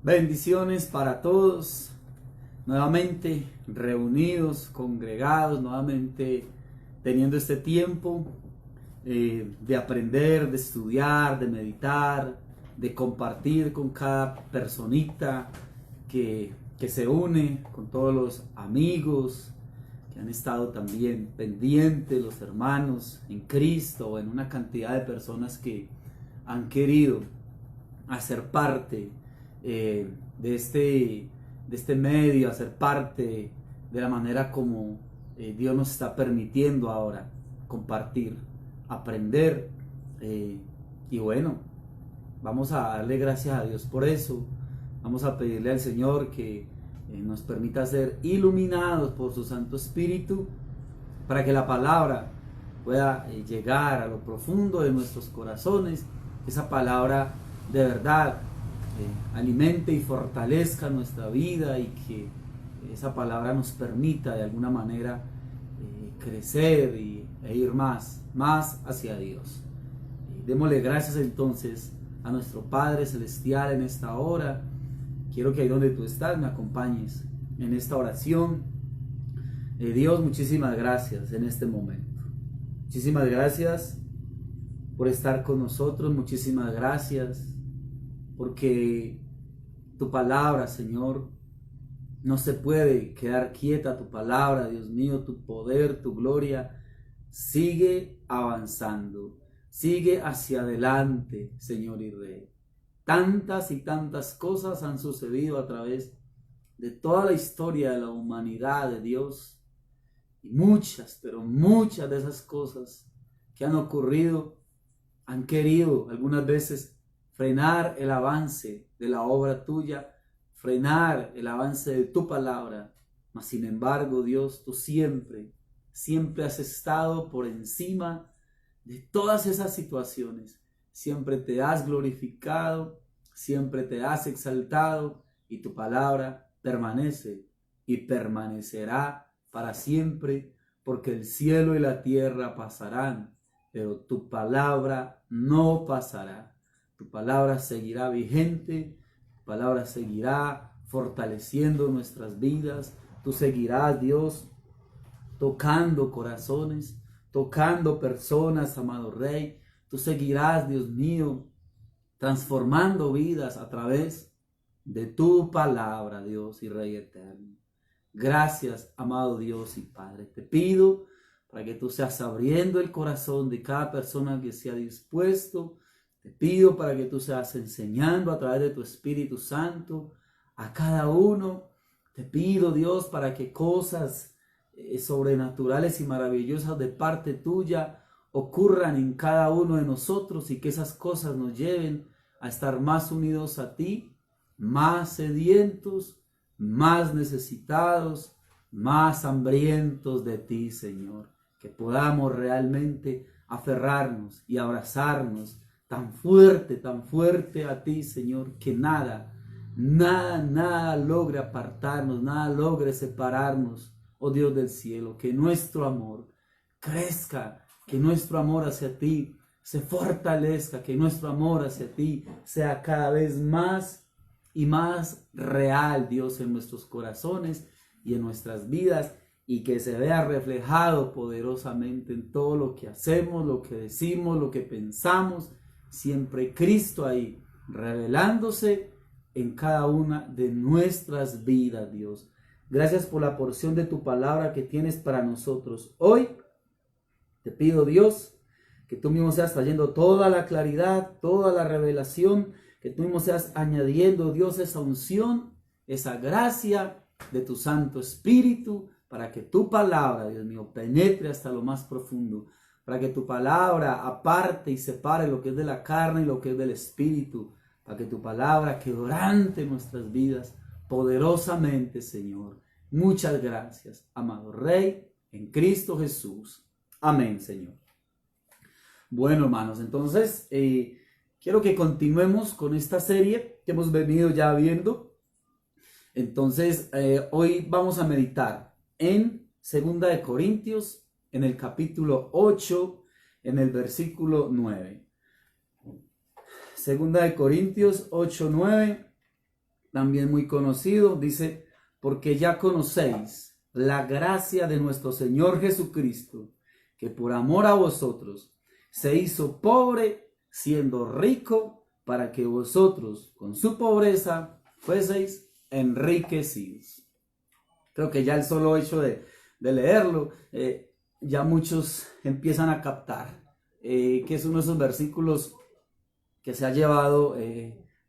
Bendiciones para todos, nuevamente reunidos, congregados, nuevamente teniendo este tiempo de aprender, de estudiar, de meditar, de compartir con cada personita que se une, con todos los amigos que han estado también pendientes, los hermanos en Cristo, en una cantidad de personas que han querido hacer parte de este medio, hacer parte de la manera como Dios nos está permitiendo ahora compartir, aprender, y bueno, vamos a darle gracias a Dios por eso. Vamos a pedirle al Señor que nos permita ser iluminados por su Santo Espíritu para que la palabra pueda llegar a lo profundo de nuestros corazones, esa palabra de verdad alimente y fortalezca nuestra vida, y que esa palabra nos permita de alguna manera crecer e ir más hacia Dios. Démosle gracias entonces a nuestro Padre Celestial en esta hora. Quiero que ahí donde tú estás me acompañes en esta oración. Dios, muchísimas gracias en este momento. Muchísimas gracias por estar con nosotros. Muchísimas gracias porque tu palabra, Señor, no se puede quedar quieta. Tu palabra, Dios mío, tu poder, tu gloria sigue avanzando, sigue hacia adelante, Señor y Rey. Tantas y tantas cosas han sucedido a través de toda la historia de la humanidad, de Dios, y muchas, pero muchas de esas cosas que han ocurrido han querido algunas veces frenar el avance de la obra tuya, frenar el avance de tu palabra. Mas sin embargo, Dios, tú siempre has estado por encima de todas esas situaciones. Siempre te has glorificado, siempre te has exaltado, y tu palabra permanece y permanecerá para siempre, porque el cielo y la tierra pasarán, pero tu palabra no pasará. Tu palabra seguirá vigente, tu palabra seguirá fortaleciendo nuestras vidas. Tú seguirás, Dios, tocando corazones, tocando personas, amado Rey. Tú seguirás, Dios mío, transformando vidas a través de tu palabra, Dios y Rey eterno. Gracias, amado Dios y Padre. Te pido para que tú seas abriendo el corazón de cada persona que sea dispuesto. Te pido para que tú seas enseñando a través de tu Espíritu Santo a cada uno. Te pido, Dios, para que cosas sobrenaturales y maravillosas de parte tuya ocurran en cada uno de nosotros, y que esas cosas nos lleven a estar más unidos a ti, más sedientos, más necesitados, más hambrientos de ti, Señor. Que podamos realmente aferrarnos y abrazarnos tan fuerte a ti, Señor, que nada logre apartarnos, nada logre separarnos, oh Dios del cielo. Que nuestro amor crezca, que nuestro amor hacia ti se fortalezca, que nuestro amor hacia ti sea cada vez más y más real, Dios, en nuestros corazones y en nuestras vidas, y que se vea reflejado poderosamente en todo lo que hacemos, lo que decimos, lo que pensamos. Siempre Cristo ahí, revelándose en cada una de nuestras vidas, Dios. Gracias por la porción de tu palabra que tienes para nosotros hoy. Te pido, Dios, que tú mismo seas trayendo toda la claridad, toda la revelación, que tú mismo seas añadiendo, Dios, esa unción, esa gracia de tu Santo Espíritu, para que tu palabra, Dios mío, penetre hasta lo más profundo, para que tu palabra aparte y separe lo que es de la carne y lo que es del Espíritu, para que tu palabra quebrante nuestras vidas poderosamente, Señor. Muchas gracias, amado Rey, en Cristo Jesús. Amén, Señor. Bueno, hermanos, entonces quiero que continuemos con esta serie que hemos venido ya viendo. Entonces, hoy vamos a meditar en 2 Corintios, en el capítulo 8, en el versículo 9. 2 Corintios 8, 9. también muy conocido, dice, porque ya conocéis la gracia de nuestro Señor Jesucristo, que por amor a vosotros se hizo pobre siendo rico, para que vosotros con su pobreza fueseis enriquecidos. Creo que ya el solo hecho de leerlo, ya muchos empiezan a captar que es uno de esos versículos que se ha llevado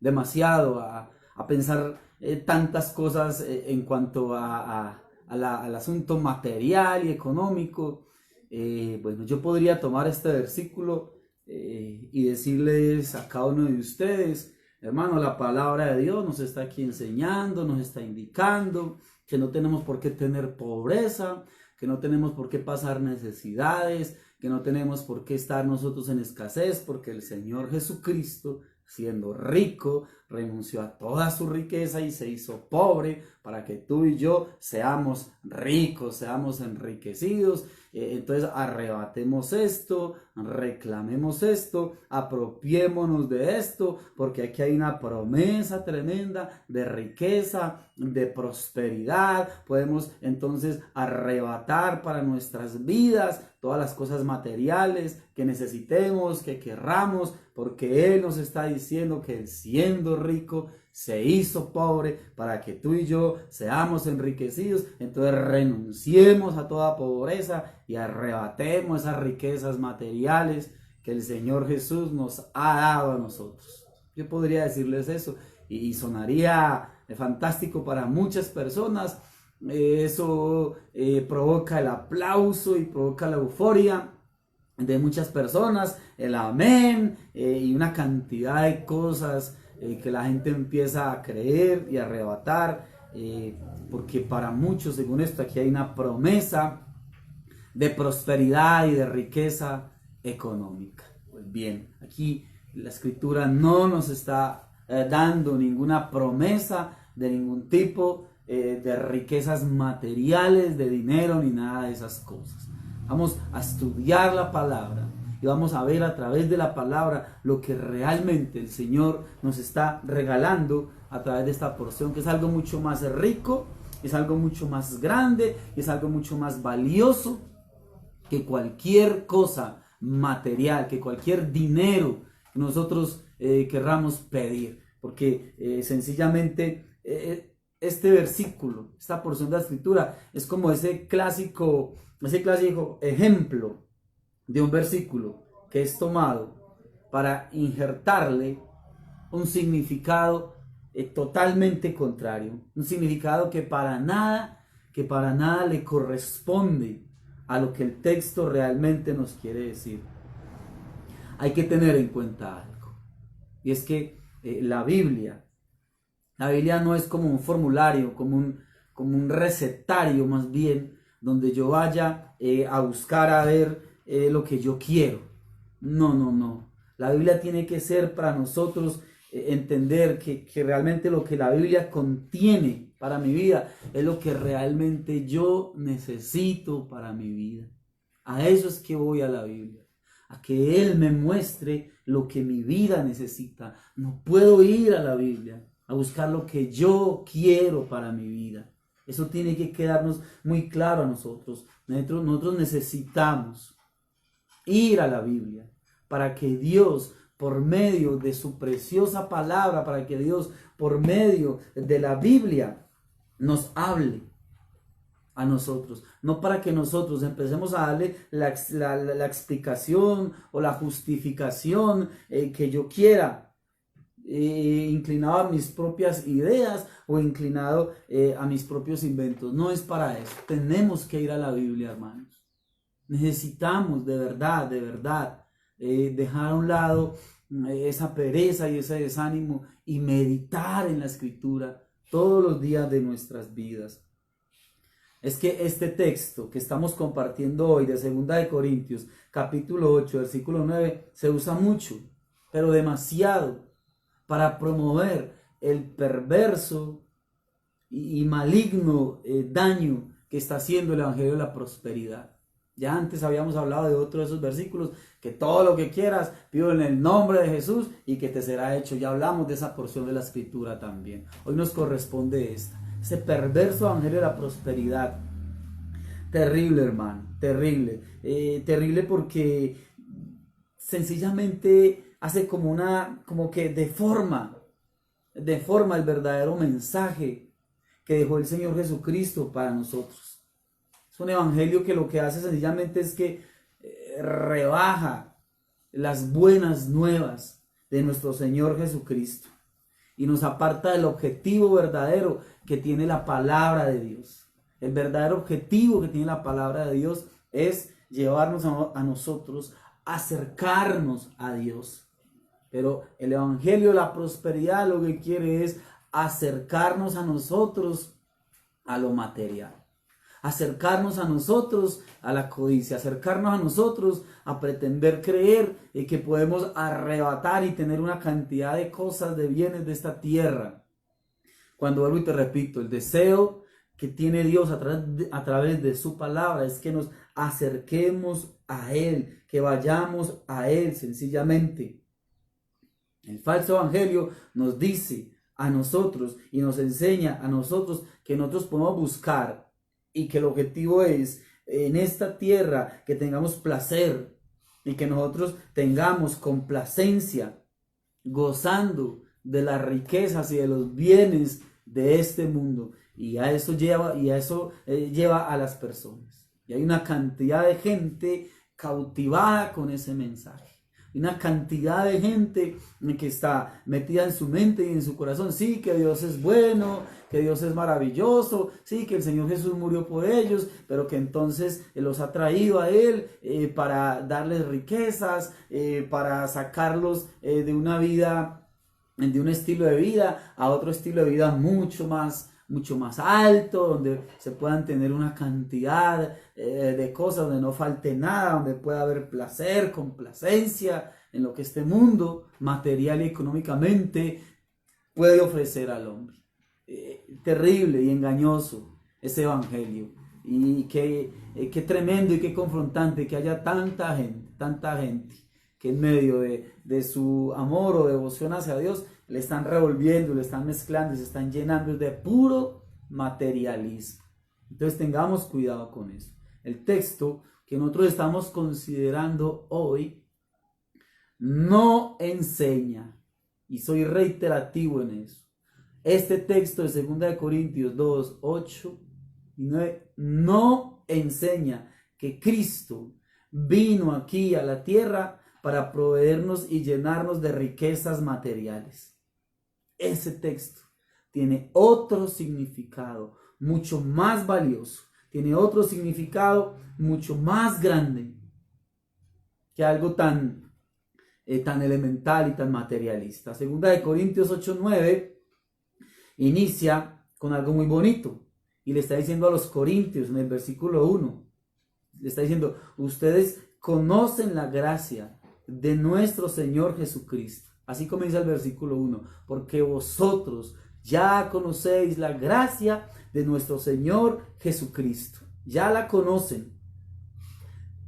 demasiado a pensar tantas cosas en cuanto al asunto material y económico. Bueno, yo podría tomar este versículo y decirles a cada uno de ustedes, hermano, la palabra de Dios nos está aquí enseñando, nos está indicando que no tenemos por qué tener pobreza, que no tenemos por qué pasar necesidades, que no tenemos por qué estar nosotros en escasez, porque el Señor Jesucristo, siendo rico, renunció a toda su riqueza y se hizo pobre para que tú y yo seamos ricos, seamos enriquecidos. Entonces arrebatemos esto, reclamemos esto, apropiémonos de esto, porque aquí hay una promesa tremenda de riqueza, de prosperidad. Podemos entonces arrebatar para nuestras vidas todas las cosas materiales que necesitemos, que querramos, porque Él nos está diciendo que Él, siendo rico, se hizo pobre para que tú y yo seamos enriquecidos. Entonces renunciemos a toda pobreza y arrebatemos esas riquezas materiales que el Señor Jesús nos ha dado a nosotros. Yo podría decirles eso y sonaría fantástico para muchas personas. Eso provoca el aplauso y provoca la euforia de muchas personas, el amén y una cantidad de cosas que la gente empieza a creer y a arrebatar, porque para muchos, según esto, aquí hay una promesa de prosperidad y de riqueza económica. Pues bien, aquí la escritura no nos está dando ninguna promesa de ningún tipo de riquezas materiales, de dinero, ni nada de esas cosas. Vamos a estudiar la palabra y vamos a ver a través de la palabra lo que realmente el Señor nos está regalando a través de esta porción, que es algo mucho más rico, es algo mucho más grande, es algo mucho más valioso que cualquier cosa material, que cualquier dinero que nosotros querramos pedir, porque sencillamente este versículo, esta porción de la escritura es como ese clásico ejemplo de un versículo que es tomado para injertarle un significado totalmente contrario, un significado que para nada le corresponde a lo que el texto realmente nos quiere decir. Hay que tener en cuenta algo, y es que la Biblia no es como un formulario, como un recetario más bien, donde yo vaya a buscar a ver lo que yo quiero. No. La Biblia tiene que ser para nosotros entender que realmente lo que la Biblia contiene para mi vida es lo que realmente yo necesito para mi vida. A eso es que voy a la Biblia, a que Él me muestre lo que mi vida necesita. No puedo ir a la Biblia a buscar lo que yo quiero para mi vida. Eso tiene que quedarnos muy claro a nosotros. Nosotros necesitamos ir a la Biblia para que Dios, por medio de su preciosa palabra, para que Dios, por medio de la Biblia, nos hable a nosotros. No para que nosotros empecemos a darle la explicación o la justificación que yo quiera, inclinado a mis propias ideas o inclinado a mis propios inventos. No es para eso. Tenemos que ir a la Biblia, hermanos. Necesitamos de verdad dejar a un lado esa pereza y ese desánimo y meditar en la escritura todos los días de nuestras vidas. Es que este texto que estamos compartiendo hoy de 2 de Corintios, capítulo 8, versículo 9, se usa mucho, pero demasiado, para promover el perverso y maligno daño que está haciendo el evangelio de la prosperidad. Ya antes habíamos hablado de otro de esos versículos, que todo lo que quieras, pido en el nombre de Jesús y que te será hecho. Ya hablamos de esa porción de la escritura también. Hoy nos corresponde ese perverso evangelio de la prosperidad. Terrible, hermano, terrible. Terrible porque sencillamente hace como que deforma el verdadero mensaje que dejó el Señor Jesucristo para nosotros. Es un evangelio que lo que hace sencillamente es que rebaja las buenas nuevas de nuestro Señor Jesucristo y nos aparta del objetivo verdadero que tiene la palabra de Dios. El verdadero objetivo que tiene la palabra de Dios es llevarnos a nosotros, acercarnos a Dios. Pero el evangelio de la prosperidad lo que quiere es acercarnos a nosotros a lo material. Acercarnos a nosotros a la codicia, acercarnos a nosotros a pretender creer que podemos arrebatar y tener una cantidad de cosas, de bienes de esta tierra. Cuando vuelvo y te repito, el deseo que tiene Dios a través de su palabra es que nos acerquemos a Él, que vayamos a Él sencillamente. El falso evangelio nos dice a nosotros y nos enseña a nosotros que nosotros podemos buscar y que el objetivo es en esta tierra que tengamos placer y que nosotros tengamos complacencia gozando de las riquezas y de los bienes de este mundo. Y a eso lleva a las personas. Y hay una cantidad de gente cautivada con ese mensaje. Una cantidad de gente que está metida en su mente y en su corazón. Sí, que Dios es bueno, que Dios es maravilloso. Sí, que el Señor Jesús murió por ellos, pero que entonces los ha traído a Él para darles riquezas, para sacarlos de una vida, de un estilo de vida a otro estilo de vida mucho más alto, donde se puedan tener una cantidad de cosas, donde no falte nada, donde pueda haber placer, complacencia en lo que este mundo material y económicamente puede ofrecer al hombre. Terrible y engañoso ese evangelio. Y qué tremendo y qué confrontante que haya tanta gente que en medio de su amor o devoción hacia Dios le están revolviendo, le están mezclando y se están llenando de puro materialismo. Entonces tengamos cuidado con eso. El texto que nosotros estamos considerando hoy no enseña, y soy reiterativo en eso. Este texto de 2 Corintios 2, 8 y 9 no enseña que Cristo vino aquí a la tierra para proveernos y llenarnos de riquezas materiales. Ese texto tiene otro significado mucho más valioso, tiene otro significado mucho más grande que algo tan elemental y tan materialista. 2 Corintios 8:9 inicia con algo muy bonito y le está diciendo a los corintios en el versículo 1, le está diciendo: ustedes conocen la gracia de nuestro Señor Jesucristo. Así comienza el versículo 1, porque vosotros ya conocéis la gracia de nuestro Señor Jesucristo. Ya la conocen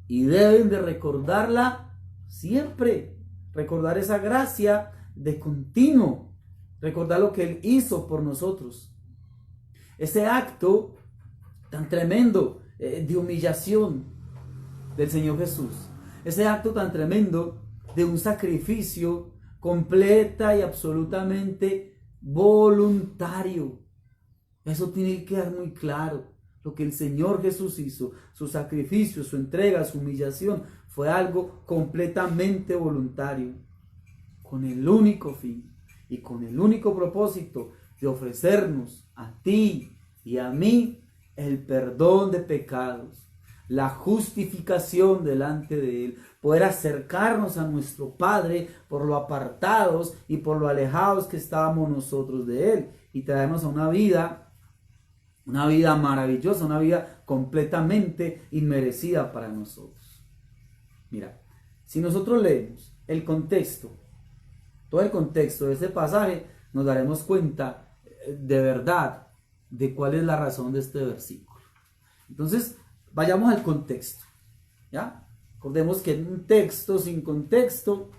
y deben de recordarla siempre. Recordar esa gracia de continuo. Recordar lo que Él hizo por nosotros. Ese acto tan tremendo de humillación del Señor Jesús. Ese acto tan tremendo de un sacrificio completa y absolutamente voluntario. Eso tiene que quedar muy claro. Lo que el Señor Jesús hizo, su sacrificio, su entrega, su humillación, fue algo completamente voluntario, con el único fin y con el único propósito de ofrecernos a ti y a mí el perdón de pecados, la justificación delante de Él, poder acercarnos a nuestro Padre por lo apartados y por lo alejados que estábamos nosotros de Él, y traernos a una vida maravillosa, una vida completamente inmerecida para nosotros. Mira, si nosotros leemos el contexto, todo el contexto de este pasaje, nos daremos cuenta de verdad de cuál es la razón de este versículo. Entonces, vayamos al contexto. ¿ya? Recordemos que un texto sin contexto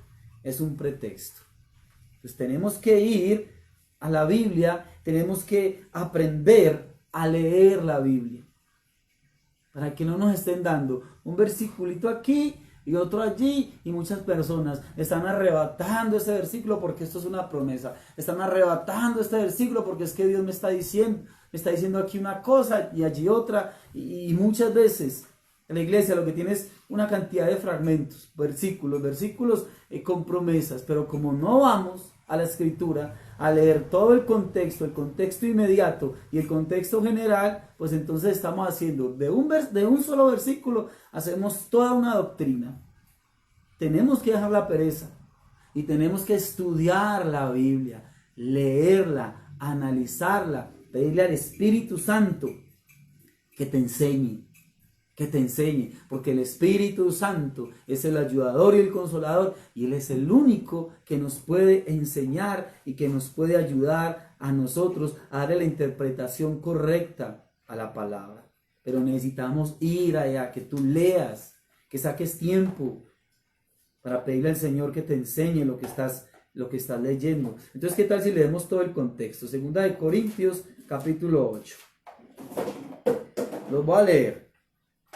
es un pretexto. Entonces tenemos que ir a la Biblia, tenemos que aprender a leer la Biblia, para que no nos estén dando un versiculito aquí y otro allí, y muchas personas están arrebatando este versículo porque esto es una promesa, están arrebatando este versículo porque es que Dios me está diciendo aquí una cosa y allí otra, y muchas veces en la iglesia lo que tiene es una cantidad de fragmentos, versículos con promesas, pero como no vamos a la escritura a leer todo el contexto inmediato y el contexto general, pues entonces estamos haciendo de un solo versículo, hacemos toda una doctrina. Tenemos que dejar la pereza y tenemos que estudiar la Biblia, leerla, analizarla, pedirle al Espíritu Santo que te enseñe, porque el Espíritu Santo es el ayudador y el consolador, y Él es el único que nos puede enseñar y que nos puede ayudar a nosotros a darle la interpretación correcta a la palabra. Pero necesitamos ir allá, que tú leas, que saques tiempo para pedirle al Señor que te enseñe lo que estás leyendo. Entonces, ¿qué tal si leemos todo el contexto? Segunda de Corintios, capítulo 8. Los voy a leer.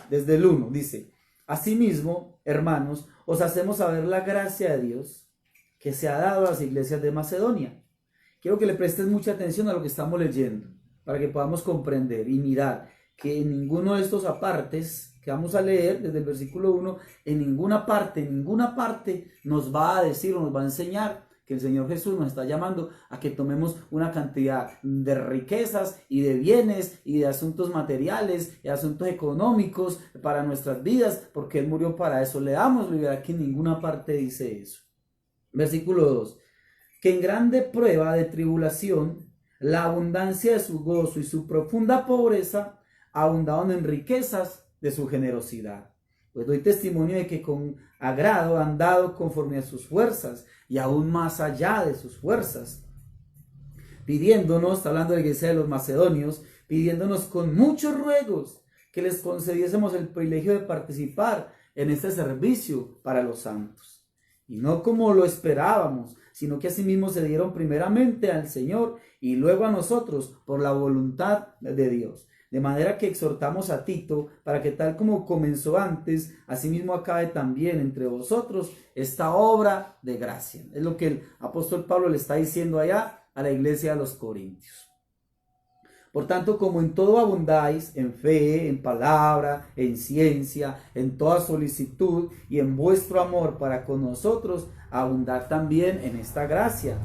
Desde el 1 dice: asimismo, hermanos, os hacemos saber la gracia de Dios que se ha dado a las iglesias de Macedonia. Quiero que le prestes mucha atención a lo que estamos leyendo, para que podamos comprender y mirar que en ninguno de estos apartes que vamos a leer, desde el versículo 1, en ninguna parte nos va a decir o nos va a enseñar que el Señor Jesús nos está llamando a que tomemos una cantidad de riquezas y de bienes y de asuntos materiales y asuntos económicos para nuestras vidas, porque Él murió para eso. Leámoslo y verá que en ninguna parte dice eso. Versículo 2. Que en grande prueba de tribulación, la abundancia de su gozo y su profunda pobreza abundaron en riquezas de su generosidad. Pues doy testimonio de que con agrado han dado conforme a sus fuerzas y aún más allá de sus fuerzas, pidiéndonos, está hablando de la iglesia de los macedonios, pidiéndonos con muchos ruegos que les concediésemos el privilegio de participar en este servicio para los santos. Y no como lo esperábamos, sino que asimismo se dieron primeramente al Señor y luego a nosotros por la voluntad de Dios. De manera que exhortamos a Tito para que tal como comenzó antes, asimismo acabe también entre vosotros esta obra de gracia. Es lo que el apóstol Pablo le está diciendo allá a la iglesia de los Corintios. Por tanto, como en todo abundáis, en fe, en palabra, en ciencia, en toda solicitud y en vuestro amor para con nosotros, abundad también en esta gracia.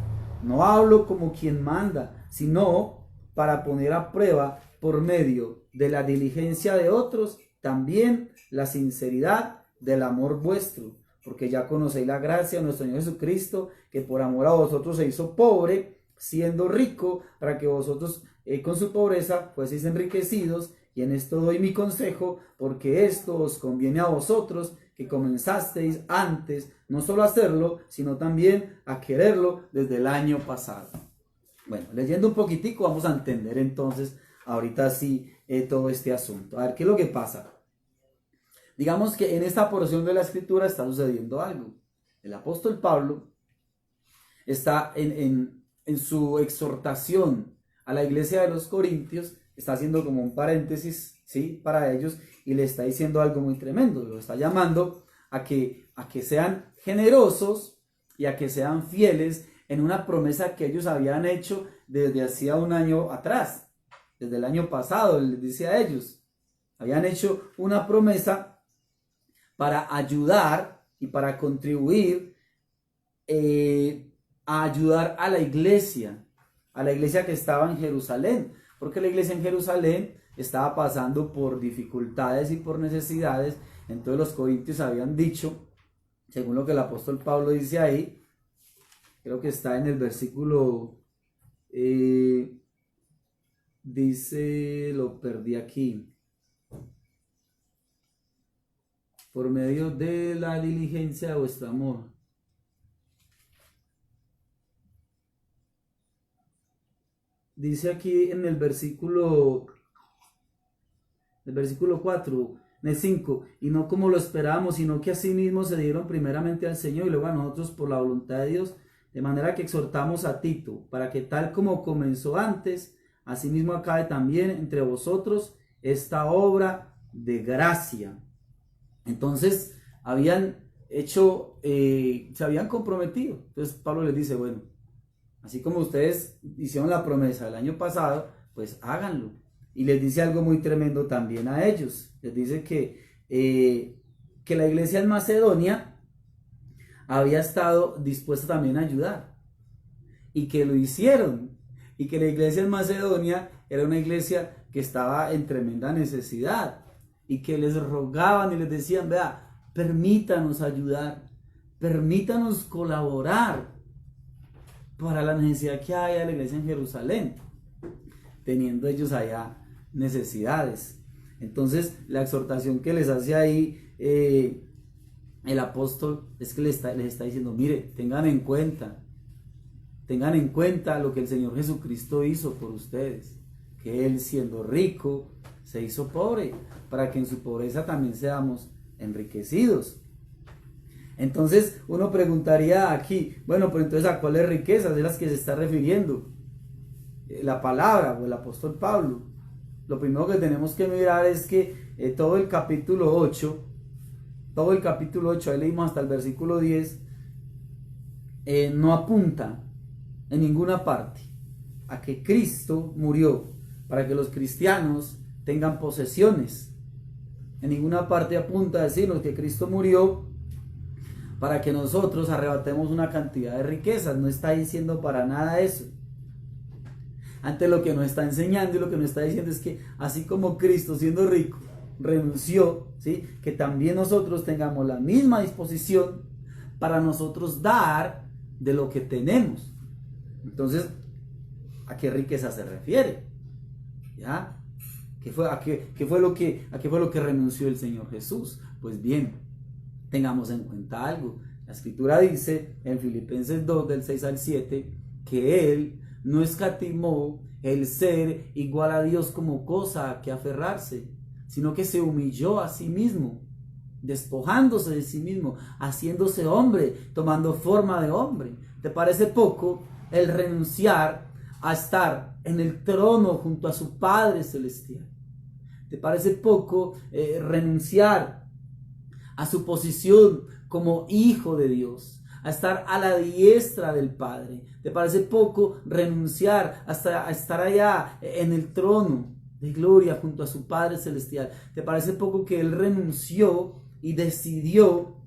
No hablo como quien manda, sino para poner a prueba por medio de la diligencia de otros, también la sinceridad del amor vuestro, porque ya conocéis la gracia de nuestro Señor Jesucristo, que por amor a vosotros se hizo pobre, siendo rico, para que vosotros con su pobreza fueseis enriquecidos. Y en esto doy mi consejo, porque esto os conviene a vosotros, que comenzasteis antes, no solo a hacerlo, sino también a quererlo desde el año pasado. Bueno, leyendo un poquitico vamos a entender entonces ahorita sí todo este asunto. A ver, ¿qué es lo que pasa? Digamos que en esta porción de la escritura está sucediendo algo. El apóstol Pablo está en su exhortación a la iglesia de los Corintios, está haciendo como un paréntesis, ¿sí?, para ellos, y le está diciendo algo muy tremendo. Lo está llamando a que sean generosos y a que sean fieles en una promesa que ellos habían hecho desde hacía un año atrás. Desde el año pasado, les dice a ellos, habían hecho una promesa para ayudar y para contribuir a ayudar a la iglesia que estaba en Jerusalén, porque la iglesia en Jerusalén estaba pasando por dificultades y por necesidades. Entonces los corintios habían dicho, según lo que el apóstol Pablo dice ahí, creo que está en el versículo, dice, lo perdí aquí, por medio de la diligencia de vuestro amor. Dice aquí en el versículo 4, En el 5, y no como lo esperábamos, sino que asimismo se dieron primeramente al Señor y luego a nosotros por la voluntad de Dios, de manera que exhortamos a Tito, para que tal como comenzó antes, asimismo acabe también entre vosotros esta obra de gracia. Entonces, se habían comprometido. Entonces Pablo les dice, bueno, así como ustedes hicieron la promesa el año pasado, pues háganlo. Y les dice algo muy tremendo también a ellos. Les dice que la iglesia en Macedonia había estado dispuesta también a ayudar. Y que lo hicieron. Y que la iglesia en Macedonia era una iglesia que estaba en tremenda necesidad. Y que les rogaban y les decían, vea, permítanos ayudar. Permítanos colaborar para la necesidad que haya de la iglesia en Jerusalén, teniendo ellos allá necesidades. Entonces la exhortación que les hace ahí el apóstol es que les está diciendo, mire, tengan en cuenta lo que el Señor Jesucristo hizo por ustedes, que Él siendo rico se hizo pobre, para que en su pobreza también seamos enriquecidos. Entonces uno preguntaría aquí, bueno, pero entonces ¿a cuáles riquezas de las que se está refiriendo la palabra o el apóstol Pablo? Lo primero que tenemos que mirar es que todo el capítulo 8, ahí leímos hasta el versículo 10, no apunta en ninguna parte a que Cristo murió para que los cristianos tengan posesiones. En ninguna parte apunta a decirnos que Cristo murió para que nosotros arrebatemos una cantidad de riquezas. No está diciendo para nada eso. Ante lo que nos está enseñando y lo que nos está diciendo es que así como Cristo siendo rico renunció, ¿sí?, que también nosotros tengamos la misma disposición para nosotros dar de lo que tenemos. Entonces, ¿a qué riqueza se refiere? ¿Ya? ¿A qué fue lo que renunció el Señor Jesús? Pues bien, tengamos en cuenta algo. La escritura dice en Filipenses 2 del 6 al 7 que Él no escatimó el ser igual a Dios como cosa a que aferrarse, sino que se humilló a sí mismo, despojándose de sí mismo, haciéndose hombre, tomando forma de hombre. ¿Te parece poco el renunciar a estar en el trono junto a su Padre Celestial? ¿Te parece poco renunciar a su posición como hijo de Dios, a estar a la diestra del Padre? ¿Te parece poco renunciar a estar allá en el trono de gloria junto a su Padre Celestial? ¿Te parece poco que Él renunció y decidió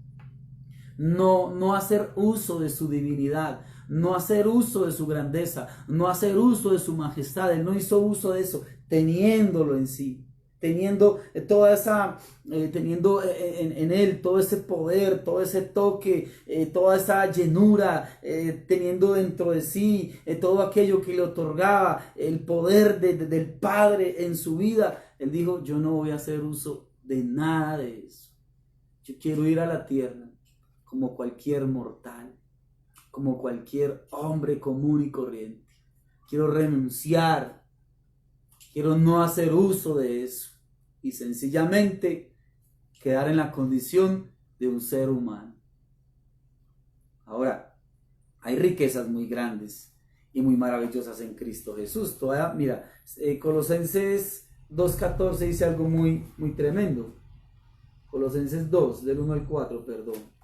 no hacer uso de su divinidad, no hacer uso de su grandeza, no hacer uso de su majestad? Él no hizo uso de eso, teniéndolo en sí, teniendo toda esa, teniendo en Él todo ese poder, todo ese toque, toda esa llenura, teniendo dentro de sí todo aquello que le otorgaba el poder del Padre en su vida. Él dijo, yo no voy a hacer uso de nada de eso. Yo quiero ir a la tierra como cualquier mortal, como cualquier hombre común y corriente. Quiero renunciar, quiero no hacer uso de eso y sencillamente quedar en la condición de un ser humano. Ahora, hay riquezas muy grandes y muy maravillosas en Cristo Jesús. Mira, Colosenses 2:14 dice algo muy, muy tremendo. Colosenses 2, del 1 al 4, perdón.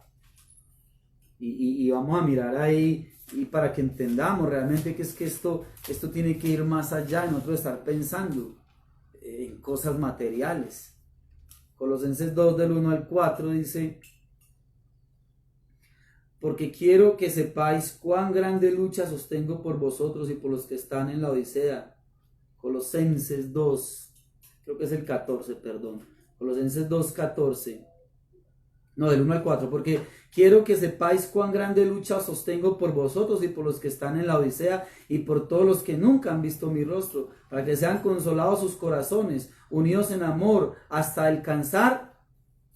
Y vamos a mirar ahí, y para que entendamos realmente que es que esto tiene que ir más allá de nosotros estar pensando en cosas materiales. Colosenses 2 del 1 al 4 dice, porque quiero que sepáis cuán grande lucha sostengo por vosotros y por los que están en la Odisea. Colosenses 2, creo que es el 14, perdón. Colosenses 2:14. No, del 1 al 4, porque quiero que sepáis cuán grande lucha sostengo por vosotros y por los que están en la Odisea y por todos los que nunca han visto mi rostro, para que sean consolados sus corazones, unidos en amor, hasta alcanzar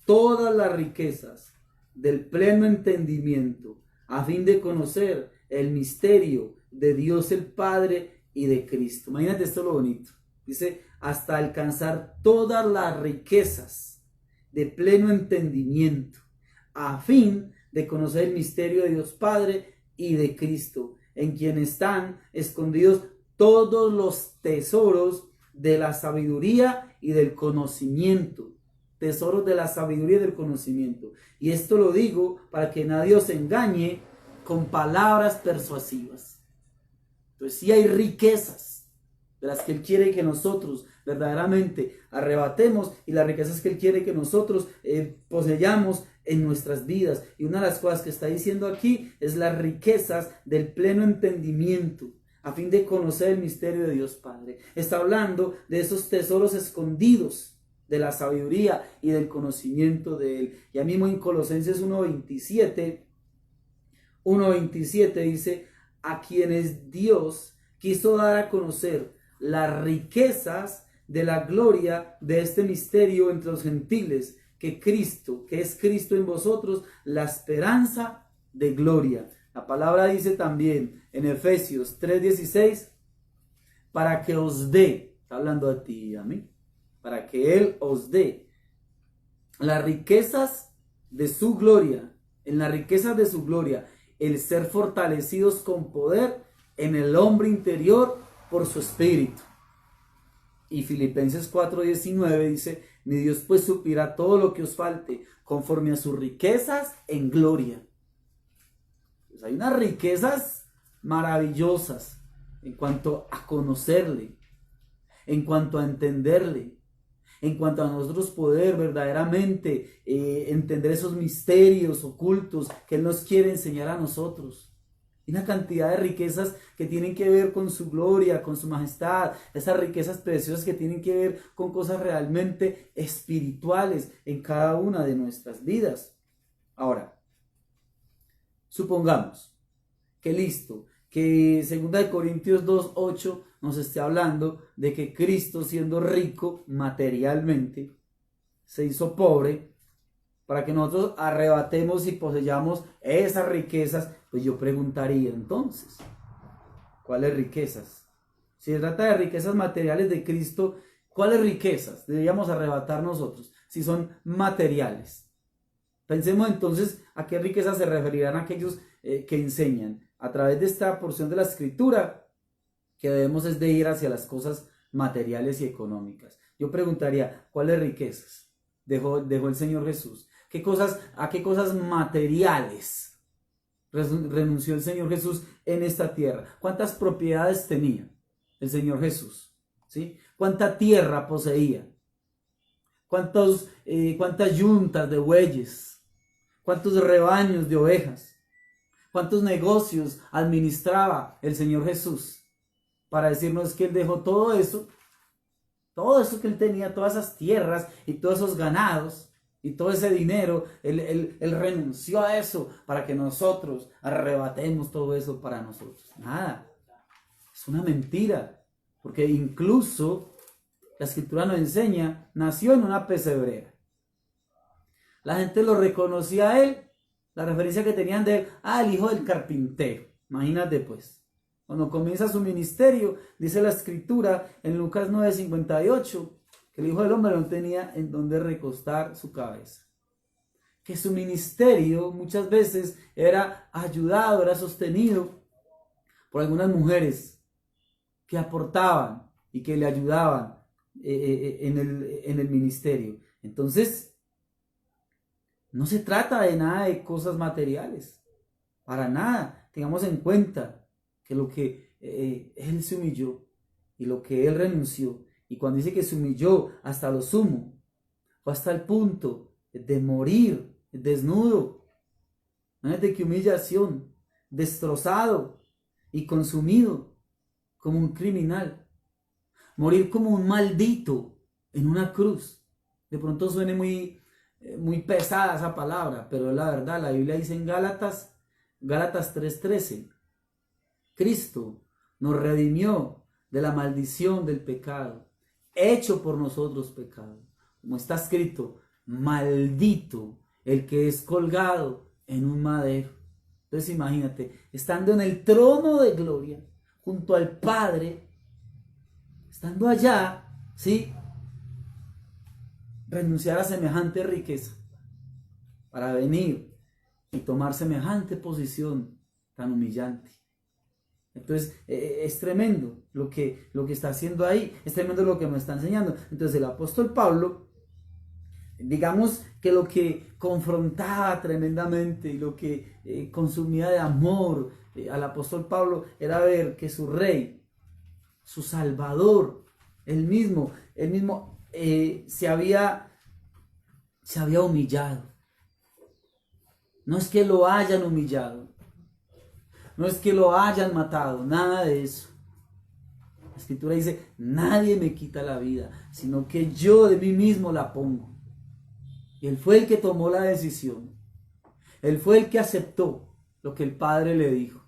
todas las riquezas del pleno entendimiento, a fin de conocer el misterio de Dios el Padre y de Cristo. Imagínate esto lo bonito. Dice, hasta alcanzar todas las riquezas de pleno entendimiento, a fin de conocer el misterio de Dios Padre y de Cristo, en quien están escondidos todos los tesoros de la sabiduría y del conocimiento. Tesoros de la sabiduría y del conocimiento. Y esto lo digo para que nadie os engañe con palabras persuasivas. Entonces sí hay riquezas de las que Él quiere que nosotros verdaderamente arrebatemos, y las riquezas que Él quiere que nosotros poseyamos en nuestras vidas. Y una de las cosas que está diciendo aquí es las riquezas del pleno entendimiento, a fin de conocer el misterio de Dios Padre. Está hablando de esos tesoros escondidos de la sabiduría y del conocimiento de Él. Ya mismo en Colosenses 1.27 dice: a quienes Dios quiso dar a conocer las riquezas de la gloria de este misterio entre los gentiles, que es Cristo en vosotros, la esperanza de gloria. La palabra dice también en Efesios 3:16, para que os dé, está hablando a ti y a mí, para que Él os dé las riquezas de su gloria, en las riquezas de su gloria, el ser fortalecidos con poder en el hombre interior por su espíritu. Y Filipenses 4:19 dice: mi Dios pues suplirá todo lo que os falte conforme a sus riquezas en gloria. Pues hay unas riquezas maravillosas en cuanto a conocerle, en cuanto a entenderle, en cuanto a nosotros poder verdaderamente entender esos misterios ocultos que Él nos quiere enseñar a nosotros. Y una cantidad de riquezas que tienen que ver con su gloria, con su majestad, esas riquezas preciosas que tienen que ver con cosas realmente espirituales en cada una de nuestras vidas. Ahora, supongamos que que 2 Corintios 2:8 nos esté hablando de que Cristo, siendo rico materialmente, se hizo pobre para que nosotros arrebatemos y poseyamos esas riquezas. Pues yo preguntaría entonces, ¿cuáles riquezas? Si se trata de riquezas materiales de Cristo, ¿cuáles riquezas deberíamos arrebatar nosotros si son materiales? Pensemos entonces a qué riquezas se referirán aquellos que enseñan a través de esta porción de la Escritura que debemos es de ir hacia las cosas materiales y económicas. Yo preguntaría, ¿cuáles riquezas dejó el Señor Jesús? ¿A qué cosas materiales renunció el Señor Jesús en esta tierra? ¿Cuántas propiedades tenía el Señor Jesús? ¿Sí? ¿Cuánta tierra poseía? ¿Cuántas yuntas de bueyes? ¿Cuántos rebaños de ovejas? ¿Cuántos negocios administraba el Señor Jesús? Para decirnos que Él dejó todo eso que Él tenía, todas esas tierras y todos esos ganados y todo ese dinero, Él renunció a eso para que nosotros arrebatemos todo eso para nosotros. Nada, es una mentira, porque incluso la Escritura nos enseña, nació en una pesebrera. La gente lo reconocía a Él, la referencia que tenían de Él, el hijo del carpintero. Imagínate pues. Cuando comienza su ministerio, dice la Escritura en Lucas 9:58, que el Hijo del Hombre no tenía en dónde recostar su cabeza. Que su ministerio muchas veces era ayudado, era sostenido por algunas mujeres que aportaban y que le ayudaban en el ministerio. Entonces, no se trata de nada de cosas materiales, para nada. Tengamos en cuenta que lo que Él se humilló y lo que Él renunció, y cuando dice que se humilló hasta lo sumo, fue hasta el punto de morir desnudo. Imagínate qué humillación, destrozado y consumido como un criminal, morir como un maldito en una cruz. De pronto suene muy pesada esa palabra, pero es la verdad. La Biblia dice en Gálatas 3:13, Cristo nos redimió de la maldición del pecado, hecho por nosotros pecado. Como está escrito, maldito el que es colgado en un madero. Entonces imagínate, estando en el trono de gloria, junto al Padre, estando allá, ¿sí? renunciar a semejante riqueza para venir y tomar semejante posición tan humillante. Entonces es tremendo lo que está haciendo ahí, es tremendo lo que me está enseñando. Entonces el apóstol Pablo, digamos que lo que confrontaba tremendamente y lo que consumía de amor al apóstol Pablo era ver que su rey, su salvador, él mismo se había humillado. No es que lo hayan humillado, no es que lo hayan matado, nada de eso. La Escritura dice, nadie me quita la vida, sino que yo de mí mismo la pongo. Y él fue el que tomó la decisión. Él fue el que aceptó lo que el Padre le dijo.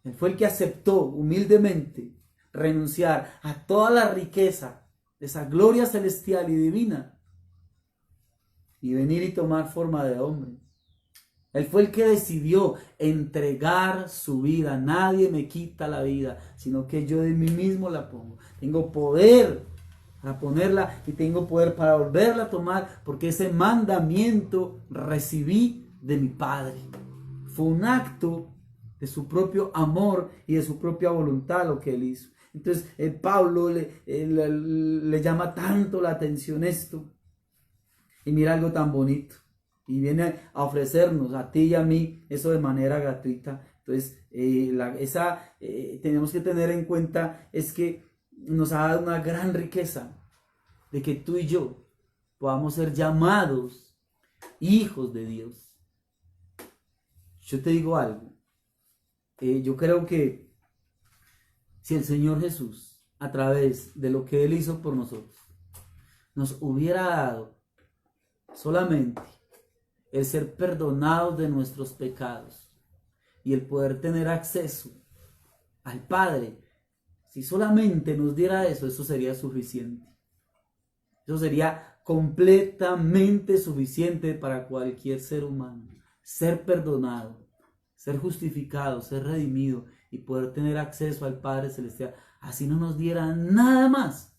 Él fue el que aceptó humildemente renunciar a toda la riqueza de esa gloria celestial y divina y venir y tomar forma de hombre. Él fue el que decidió entregar su vida. Nadie me quita la vida, sino que yo de mí mismo la pongo. Tengo poder para ponerla y tengo poder para volverla a tomar, porque ese mandamiento recibí de mi Padre. Fue un acto de su propio amor y de su propia voluntad lo que él hizo. Entonces Pablo le llama tanto la atención esto. Y mira algo tan bonito. Y viene a ofrecernos a ti y a mí eso de manera gratuita. Entonces tenemos que tener en cuenta es que nos ha dado una gran riqueza de que tú y yo podamos ser llamados hijos de Dios. Yo te digo algo. Yo creo que si el Señor Jesús, a través de lo que Él hizo por nosotros, nos hubiera dado solamente el ser perdonados de nuestros pecados y el poder tener acceso al Padre, si solamente nos diera eso, eso sería suficiente. Eso sería completamente suficiente para cualquier ser humano. Ser perdonado, ser justificado, ser redimido y poder tener acceso al Padre Celestial. Así no nos diera nada más.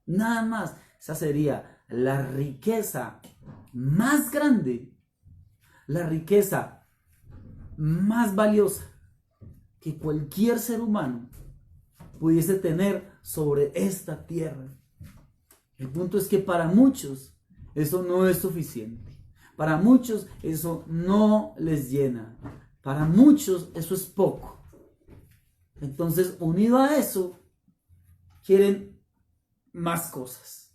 Nada más. Esa sería la riqueza más grande, la riqueza más valiosa que cualquier ser humano pudiese tener sobre esta tierra. El punto es que para muchos eso no es suficiente. Para muchos eso no les llena. Para muchos eso es poco. Entonces, unido a eso, quieren más cosas.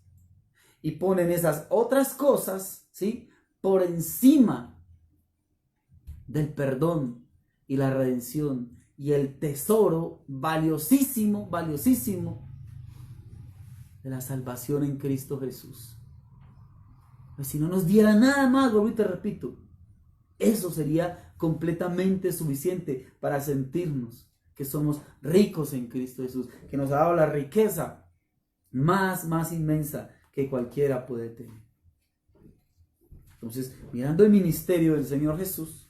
Y ponen esas otras cosas, ¿sí?, por encima del perdón y la redención y el tesoro valiosísimo, valiosísimo de la salvación en Cristo Jesús. Pues si no nos diera nada más, vuelvo y te repito, eso sería completamente suficiente para sentirnos que somos ricos en Cristo Jesús, que nos ha dado la riqueza más inmensa que cualquiera puede tener. Entonces, mirando el ministerio del Señor Jesús,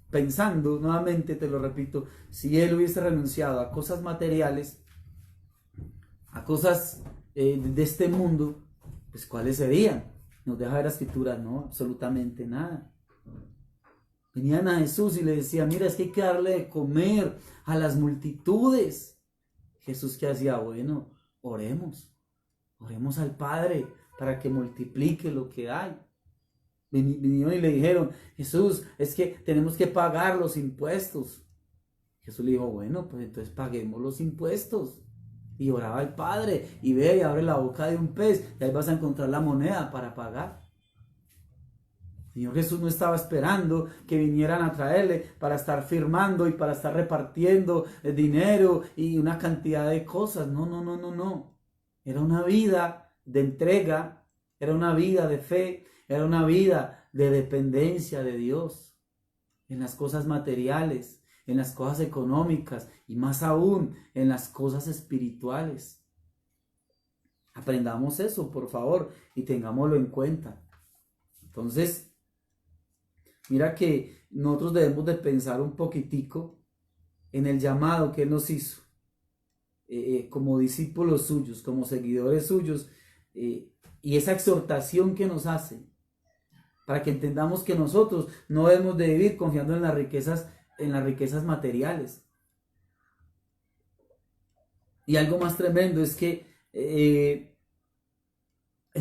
pensando nuevamente, te lo repito, si Él hubiese renunciado a cosas materiales, a cosas de este mundo, pues ¿cuáles serían? Nos deja ver la Escritura, no, absolutamente nada. Venían a Jesús y le decían, mira, es que hay que darle de comer a las multitudes. Jesús, ¿qué hacía? Bueno, oremos al Padre para que multiplique lo que hay. Vinieron y le dijeron, Jesús, es que tenemos que pagar los impuestos. Jesús le dijo, bueno, pues entonces paguemos los impuestos. Y oraba al Padre, y ve y abre la boca de un pez, y ahí vas a encontrar la moneda para pagar. El Señor Jesús no estaba esperando que vinieran a traerle para estar firmando y para estar repartiendo dinero y una cantidad de cosas. No. Era una vida de entrega, era una vida de fe, era una vida de dependencia de Dios en las cosas materiales, en las cosas económicas y más aún en las cosas espirituales. Aprendamos eso, por favor, y tengámoslo en cuenta. Entonces, mira que nosotros debemos de pensar un poquitico en el llamado que Él nos hizo como discípulos suyos, como seguidores suyos, y esa exhortación que nos hace para que entendamos que nosotros no debemos de vivir confiando en las riquezas materiales. Y algo más tremendo es que Él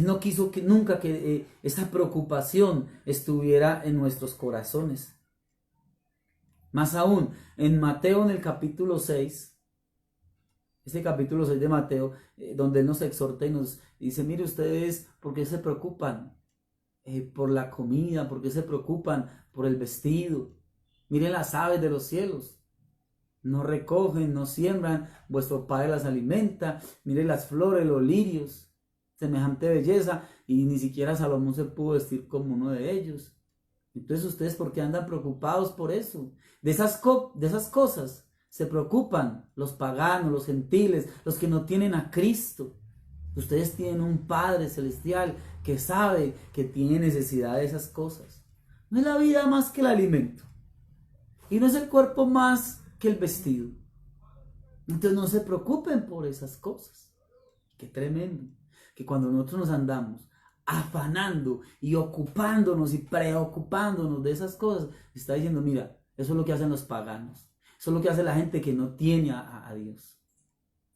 no quiso que nunca que esa preocupación estuviera en nuestros corazones. Más aún, en Mateo, en el capítulo 6, este capítulo 6 de Mateo, donde Él nos exhorta y nos dice, mire ustedes, ¿por qué se preocupan por la comida? ¿Por qué se preocupan por el vestido? Miren las aves de los cielos. No recogen, no siembran, vuestro Padre las alimenta. Miren las flores, los lirios, semejante belleza, y ni siquiera Salomón se pudo vestir como uno de ellos. Entonces, ¿ustedes por qué andan preocupados por eso? De esas cosas se preocupan los paganos, los gentiles, los que no tienen a Cristo. Ustedes tienen un Padre celestial que sabe que tiene necesidad de esas cosas. No es la vida más que el alimento. Y no es el cuerpo más que el vestido. Entonces no se preocupen por esas cosas. Qué tremendo. Que cuando nosotros nos andamos afanando y ocupándonos y preocupándonos de esas cosas, está diciendo, mira, eso es lo que hacen los paganos. Eso es lo que hace la gente que no tiene a Dios.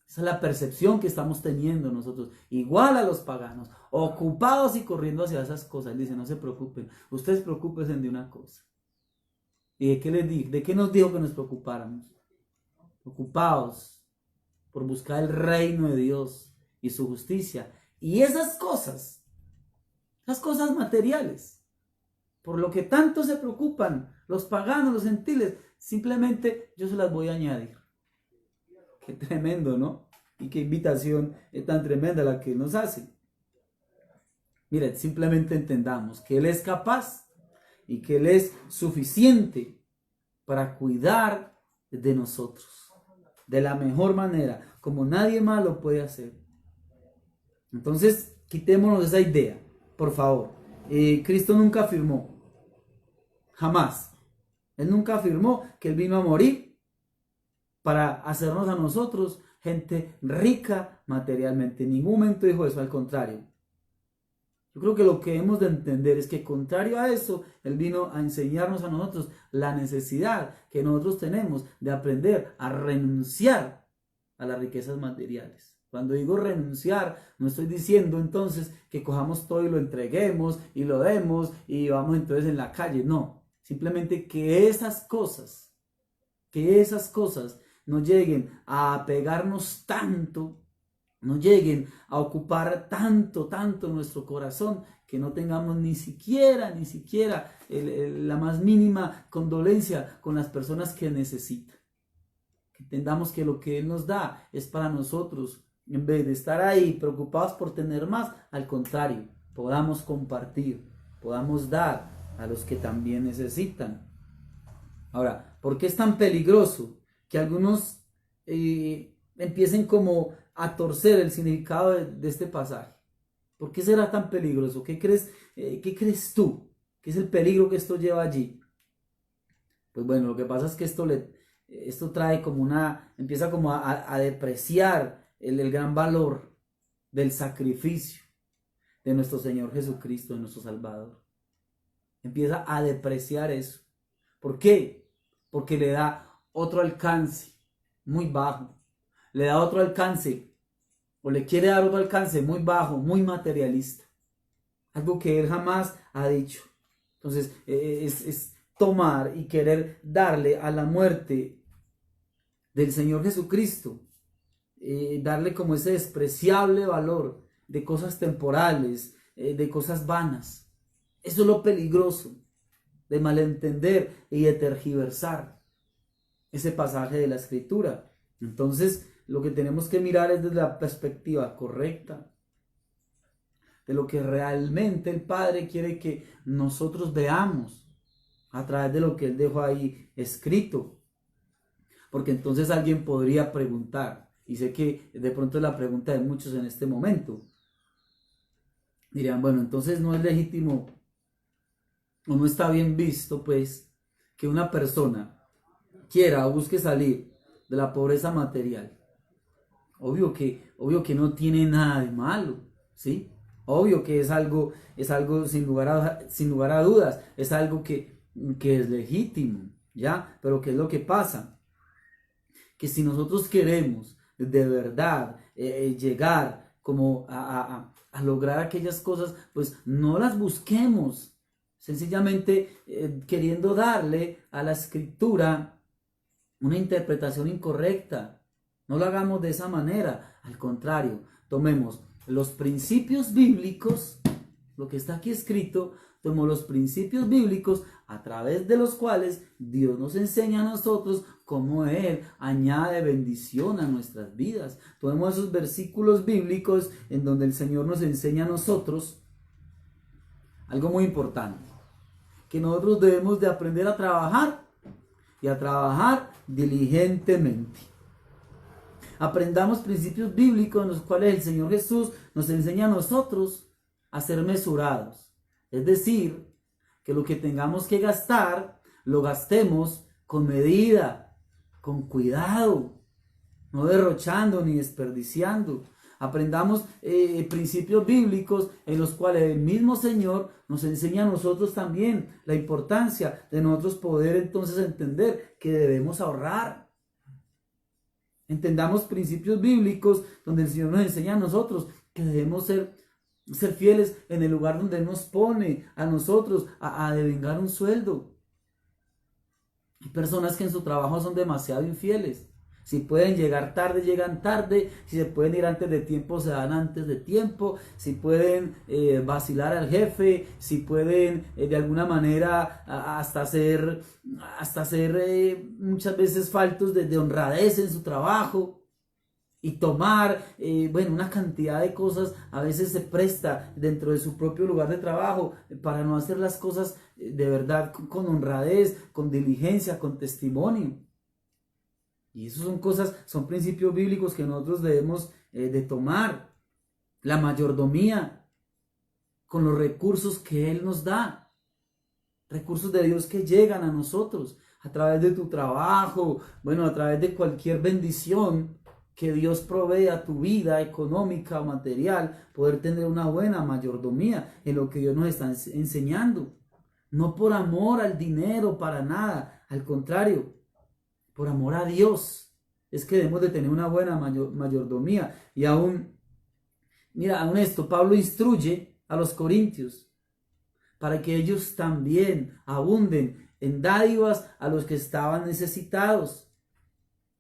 Esa es la percepción que estamos teniendo nosotros, igual a los paganos, ocupados y corriendo hacia esas cosas. Él dice, no se preocupen, ustedes preocúpense de una cosa. ¿Y de qué les dijo? ¿De qué nos dijo que nos preocupáramos? Ocupados por buscar el reino de Dios y su justicia. Y esas cosas materiales, por lo que tanto se preocupan los paganos, los gentiles, simplemente yo se las voy a añadir. Qué tremendo, ¿no? Y qué invitación tan tremenda la que nos hace. Miren, simplemente entendamos que Él es capaz y que Él es suficiente para cuidar de nosotros de la mejor manera, como nadie más lo puede hacer. Entonces, quitémonos esa idea, por favor. Cristo nunca afirmó, jamás, Él nunca afirmó que Él vino a morir para hacernos a nosotros gente rica materialmente. En ningún momento dijo eso, al contrario. Yo creo que lo que hemos de entender es que contrario a eso, Él vino a enseñarnos a nosotros la necesidad que nosotros tenemos de aprender a renunciar a las riquezas materiales. Cuando digo renunciar, no estoy diciendo entonces que cojamos todo y lo entreguemos y lo demos y vamos entonces en la calle. No, simplemente que esas cosas no lleguen a apegarnos tanto, no lleguen a ocupar tanto nuestro corazón, que no tengamos ni siquiera la más mínima condolencia con las personas que necesitan. Que entendamos que lo que Él nos da es para nosotros, en vez de estar ahí preocupados por tener más, al contrario, podamos compartir, podamos dar a los que también necesitan. Ahora, ¿por qué es tan peligroso que algunos empiecen como a torcer el significado de este pasaje? ¿Por qué será tan peligroso? ¿Qué crees tú? ¿Qué es el peligro que esto lleva allí? Pues bueno, lo que pasa es que esto trae como empieza como a depreciar el gran valor del sacrificio de nuestro Señor Jesucristo, de nuestro Salvador. Empieza a depreciar eso. ¿Por qué? Porque le da otro alcance muy bajo. Le da otro alcance, o le quiere dar otro alcance muy bajo, muy materialista. Algo que Él jamás ha dicho. Entonces, es tomar y querer darle a la muerte del Señor Jesucristo, darle como ese despreciable valor de cosas temporales, de cosas vanas. Eso es lo peligroso de malentender y de tergiversar ese pasaje de la Escritura. Entonces, lo que tenemos que mirar es desde la perspectiva correcta, de lo que realmente el Padre quiere que nosotros veamos a través de lo que Él dejó ahí escrito. Porque entonces alguien podría preguntar, y sé que de pronto es la pregunta de muchos en este momento, dirían, bueno, entonces no es legítimo o no está bien visto, pues, que una persona quiera o busque salir de la pobreza material. Obvio que no tiene nada de malo, ¿sí? Obvio que es algo sin lugar a dudas, es algo que es legítimo, ¿ya? Pero ¿qué es lo que pasa? Que si nosotros queremos de verdad llegar como a lograr aquellas cosas, pues no las busquemos, sencillamente queriendo darle a la escritura una interpretación incorrecta. No lo hagamos de esa manera, al contrario, tomemos los principios bíblicos, lo que está aquí escrito, tomemos los principios bíblicos a través de los cuales Dios nos enseña a nosotros cómo Él añade bendición a nuestras vidas. Tomemos esos versículos bíblicos en donde el Señor nos enseña a nosotros algo muy importante, que nosotros debemos de aprender a trabajar y a trabajar diligentemente. Aprendamos principios bíblicos en los cuales el Señor Jesús nos enseña a nosotros a ser mesurados. Es decir, que lo que tengamos que gastar, lo gastemos con medida, con cuidado, no derrochando ni desperdiciando. Aprendamos principios bíblicos en los cuales el mismo Señor nos enseña a nosotros también la importancia de nosotros poder entonces entender que debemos ahorrar. Entendamos principios bíblicos donde el Señor nos enseña a nosotros que debemos ser fieles en el lugar donde Él nos pone a nosotros a devengar un sueldo. Hay personas que en su trabajo son demasiado infieles. Si pueden llegar tarde, llegan tarde. Si se pueden ir antes de tiempo, se van antes de tiempo. Si pueden vacilar al jefe. Si pueden de alguna manera hasta ser muchas veces faltos de honradez en su trabajo. Y tomar, una cantidad de cosas a veces se presta dentro de su propio lugar de trabajo para no hacer las cosas de verdad con honradez, con diligencia, con testimonio. Y eso son principios bíblicos que nosotros debemos de tomar. La mayordomía con los recursos que Él nos da. Recursos de Dios que llegan a nosotros a través de tu trabajo, a través de cualquier bendición que Dios provee a tu vida económica o material, poder tener una buena mayordomía en lo que Dios nos está enseñando. No por amor al dinero, para nada, al contrario, por amor a Dios, es que debemos de tener una buena mayordomía. Y aún esto, Pablo instruye a los corintios para que ellos también abunden en dádivas a los que estaban necesitados.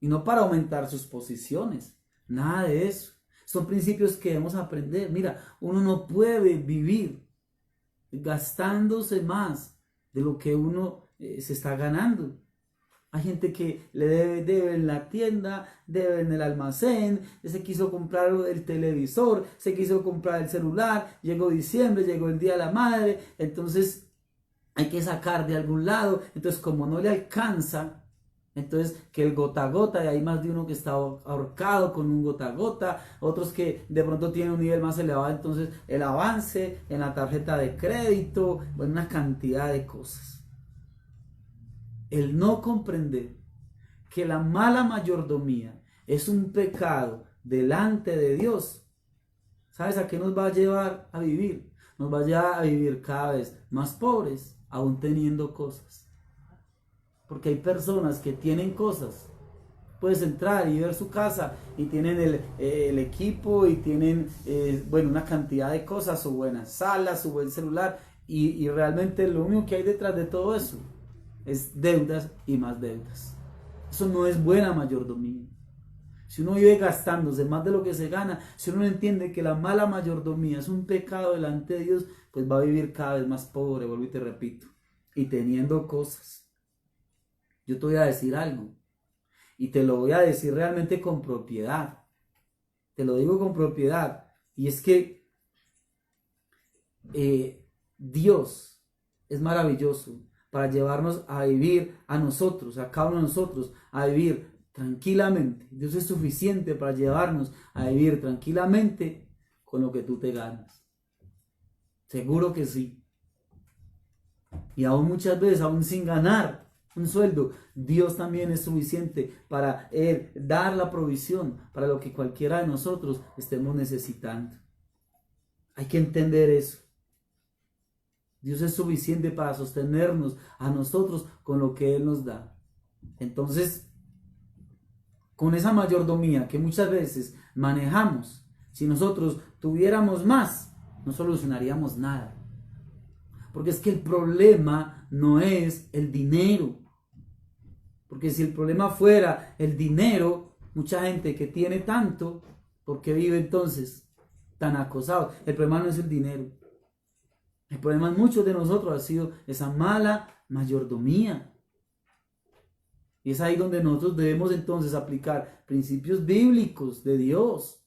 Y no para aumentar sus posiciones, nada de eso. Son principios que debemos aprender. Mira, uno no puede vivir gastándose más de lo que uno se está ganando. Hay gente que le debe en la tienda, debe en el almacén, se quiso comprar el televisor, se quiso comprar el celular, llegó diciembre, llegó el Día de la Madre, entonces hay que sacar de algún lado, entonces como no le alcanza, entonces que el gota a gota, y hay más de uno que está ahorcado con un gota a gota, otros que de pronto tienen un nivel más elevado, entonces el avance en la tarjeta de crédito, una cantidad de cosas. El no comprender que la mala mayordomía es un pecado delante de Dios, ¿sabes a qué nos va a llevar a vivir? Nos va a llevar a vivir cada vez más pobres, aún teniendo cosas. Porque hay personas que tienen cosas. Puedes entrar y ver su casa y tienen el equipo y tienen una cantidad de cosas, su buena sala, su buen celular, y realmente lo único que hay detrás de todo eso es deudas y más deudas. Eso no es buena mayordomía. Si uno vive gastándose más de lo que se gana, si uno no entiende que la mala mayordomía es un pecado delante de Dios, pues va a vivir cada vez más pobre, vuelvo y te repito, y teniendo cosas. Yo te voy a decir algo, y te lo voy a decir realmente con propiedad. Te lo digo con propiedad, y es que Dios es maravilloso para llevarnos a vivir a nosotros, a cada uno de nosotros, a vivir tranquilamente. Dios es suficiente para llevarnos a vivir tranquilamente con lo que tú te ganas. Seguro que sí. Y aún muchas veces, aún sin ganar un sueldo, Dios también es suficiente para Él dar la provisión para lo que cualquiera de nosotros estemos necesitando. Hay que entender eso. Dios es suficiente para sostenernos a nosotros con lo que Él nos da. Entonces, con esa mayordomía que muchas veces manejamos, si nosotros tuviéramos más, no solucionaríamos nada. Porque es que el problema no es el dinero. Porque si el problema fuera el dinero, mucha gente que tiene tanto, ¿por qué vive entonces tan acosado? El problema no es el dinero. El problema en muchos de nosotros ha sido esa mala mayordomía. Y es ahí donde nosotros debemos entonces aplicar principios bíblicos de Dios.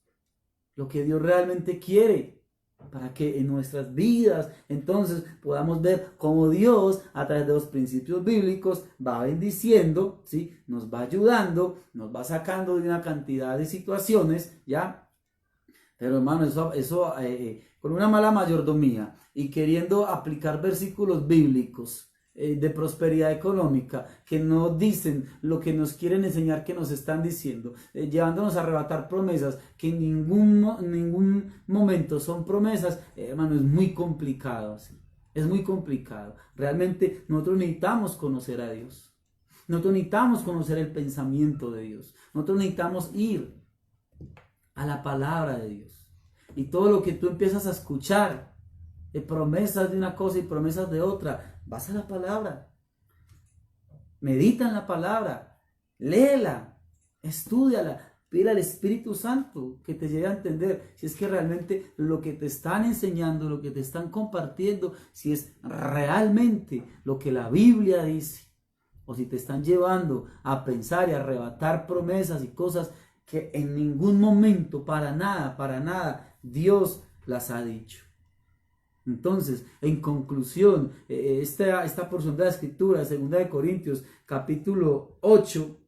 Lo que Dios realmente quiere. Para que en nuestras vidas entonces podamos ver cómo Dios a través de los principios bíblicos va bendiciendo, ¿sí? Nos va ayudando, nos va sacando de una cantidad de situaciones, ¿ya? Pero hermano, con una mala mayordomía y queriendo aplicar versículos bíblicos de prosperidad económica que no dicen lo que nos quieren enseñar que nos están diciendo, llevándonos a arrebatar promesas que en ningún momento son promesas, hermano, es muy complicado así. Es muy complicado. Realmente nosotros necesitamos conocer a Dios. Nosotros necesitamos conocer el pensamiento de Dios. Nosotros necesitamos ir a la palabra de Dios. Y todo lo que tú empiezas a escuchar, promesas de una cosa y promesas de otra, vas a la palabra, medita en la palabra, léela, estúdiala, pide al Espíritu Santo que te lleve a entender si es que realmente lo que te están enseñando, lo que te están compartiendo, si es realmente lo que la Biblia dice, o si te están llevando a pensar y a arrebatar promesas y cosas que en ningún momento, para nada, Dios las ha dicho. Entonces, en conclusión, esta porción de la Escritura, 2 Corintios, capítulo 8,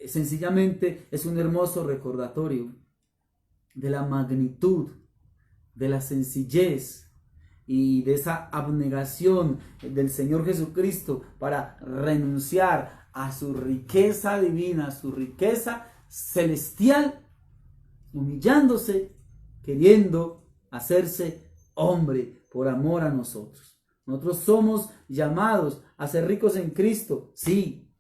sencillamente es un hermoso recordatorio de la magnitud, de la sencillez y de esa abnegación del Señor Jesucristo para renunciar a su riqueza divina, a su riqueza celestial, humillándose, queriendo hacerse hombre por amor a nosotros. Nosotros somos llamados a ser ricos en Cristo, sí,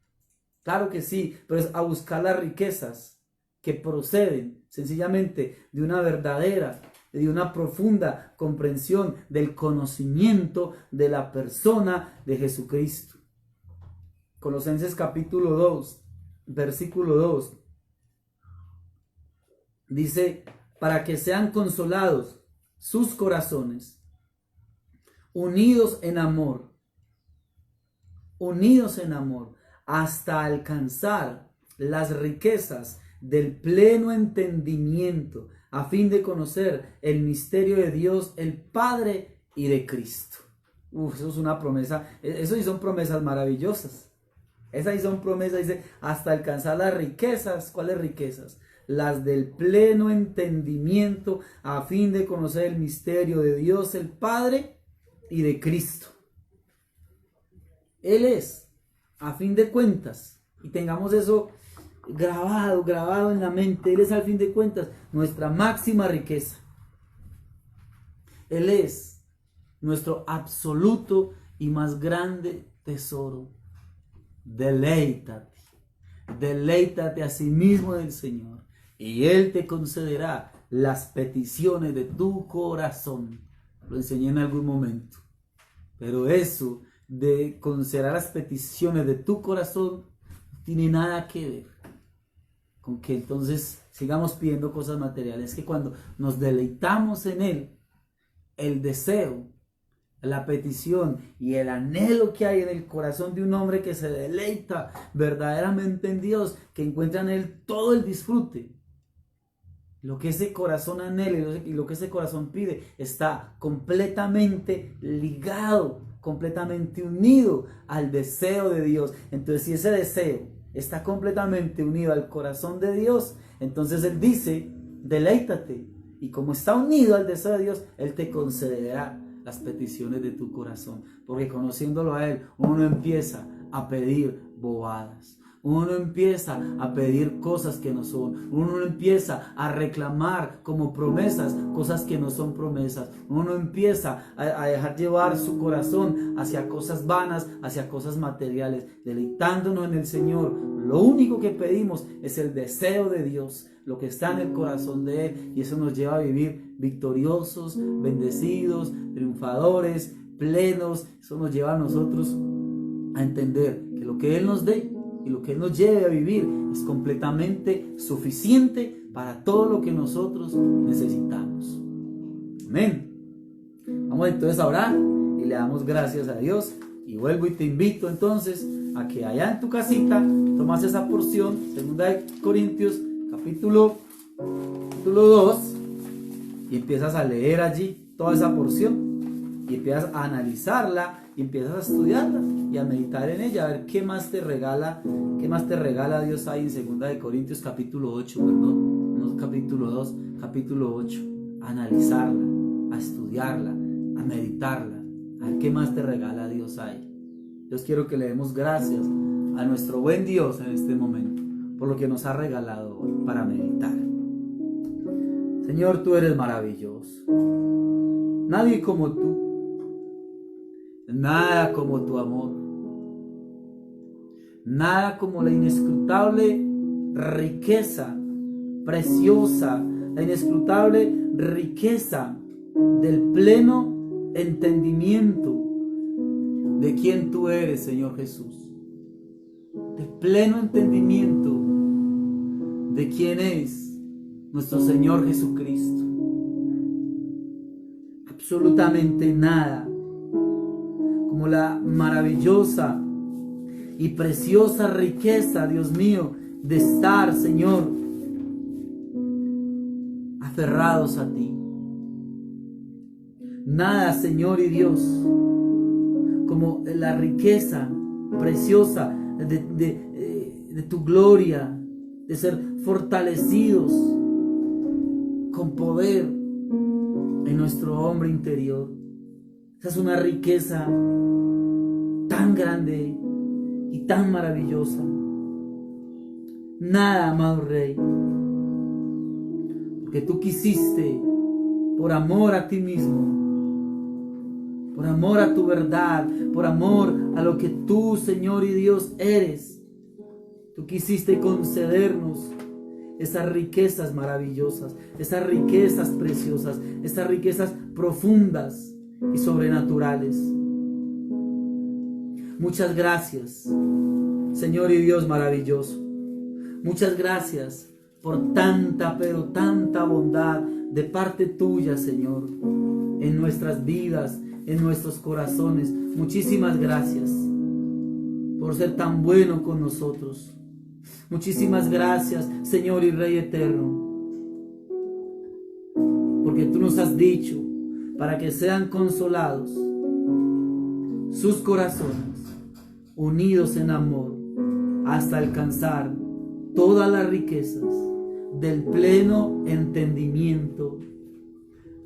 claro que sí, pero es a buscar las riquezas que proceden sencillamente de una verdadera, de una profunda comprensión del conocimiento de la persona de Jesucristo. Colosenses capítulo 2, versículo 2, dice, para que sean consolados sus corazones, unidos en amor, hasta alcanzar las riquezas del pleno entendimiento, a fin de conocer el misterio de Dios, el Padre y de Cristo. Eso es una promesa, eso sí son promesas maravillosas. Esas sí son promesas, dice, hasta alcanzar las riquezas. ¿Cuáles riquezas? Las del pleno entendimiento, a fin de conocer el misterio de Dios el Padre y de Cristo. Él es, a fin de cuentas, y tengamos eso grabado en la mente, Él es, al fin de cuentas, nuestra máxima riqueza. Él es nuestro absoluto y más grande tesoro. Deleítate a sí mismo del Señor, y Él te concederá las peticiones de tu corazón. Lo enseñé en algún momento. Pero eso de conceder las peticiones de tu corazón no tiene nada que ver con que entonces sigamos pidiendo cosas materiales. Que cuando nos deleitamos en Él, el deseo, la petición y el anhelo que hay en el corazón de un hombre que se deleita verdaderamente en Dios, que encuentra en Él todo el disfrute, lo que ese corazón anhela y lo que ese corazón pide, está completamente ligado, completamente unido al deseo de Dios. Entonces, si ese deseo está completamente unido al corazón de Dios, entonces Él dice, deleítate. Y como está unido al deseo de Dios, Él te concederá las peticiones de tu corazón. Porque conociéndolo a Él, uno empieza a pedir bobadas. uno no empieza a pedir cosas que no son, uno no empieza a reclamar como promesas cosas que no son promesas, uno no empieza a dejar llevar su corazón hacia cosas vanas, hacia cosas materiales, deleitándonos en el Señor. Lo único que pedimos es el deseo de Dios, lo que está en el corazón de Él, y eso nos lleva a vivir victoriosos, bendecidos, triunfadores, plenos. Eso nos lleva a nosotros a entender que lo que Él nos dé y lo que Él nos lleve a vivir es completamente suficiente para todo lo que nosotros necesitamos. Amén. Vamos entonces a orar y le damos gracias a Dios. Y vuelvo y te invito entonces a que allá en tu casita tomas esa porción, 2 Corintios capítulo 2, y empiezas a leer allí toda esa porción y empiezas a analizarla y empiezas a estudiarla y a meditar en ella, a ver qué más te regala Dios ahí en 2 Corintios capítulo 8, perdón, no capítulo 2, capítulo 8, a analizarla, a estudiarla, a meditarla, a ver qué más te regala Dios ahí. Dios, quiero que le demos gracias a nuestro buen Dios en este momento por lo que nos ha regalado hoy para meditar. Señor, tú eres maravilloso. Nadie como tú. Nada como tu amor. Nada como la inescrutable riqueza preciosa, la inescrutable riqueza del pleno entendimiento de quién tú eres, Señor Jesús. De pleno entendimiento de quién es nuestro Señor Jesucristo. Absolutamente nada como la maravillosa y preciosa riqueza, Dios mío, de estar, Señor, aferrados a ti. Nada, Señor y Dios, como la riqueza preciosa de tu gloria, de ser fortalecidos con poder en nuestro hombre interior. Esa es una riqueza tan grande y tan maravillosa. Nada, amado Rey, porque tú quisiste, por amor a ti mismo, por amor a tu verdad, por amor a lo que tú, Señor y Dios, eres, tú quisiste concedernos esas riquezas maravillosas, esas riquezas preciosas, esas riquezas profundas y sobrenaturales. Muchas gracias, Señor y Dios maravilloso. Muchas gracias por tanta, pero tanta bondad de parte tuya, Señor, en nuestras vidas, en nuestros corazones. Muchísimas gracias por ser tan bueno con nosotros. Muchísimas gracias, Señor y Rey eterno, porque tú nos has dicho para que sean consolados sus corazones, unidos en amor, hasta alcanzar todas las riquezas del pleno entendimiento,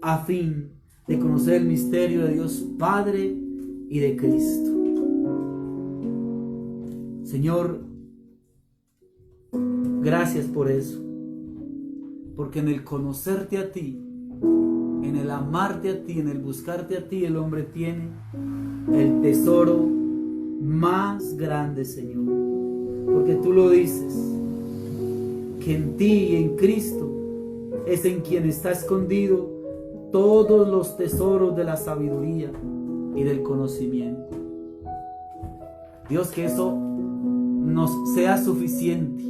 a fin de conocer el misterio de Dios Padre y de Cristo. Señor, gracias por eso, porque en el conocerte a ti, en el amarte a ti, en el buscarte a ti, el hombre tiene el tesoro más grande, Señor, porque tú lo dices, que en ti y en Cristo es en quien está escondido todos los tesoros de la sabiduría y del conocimiento. Dios, que eso nos sea suficiente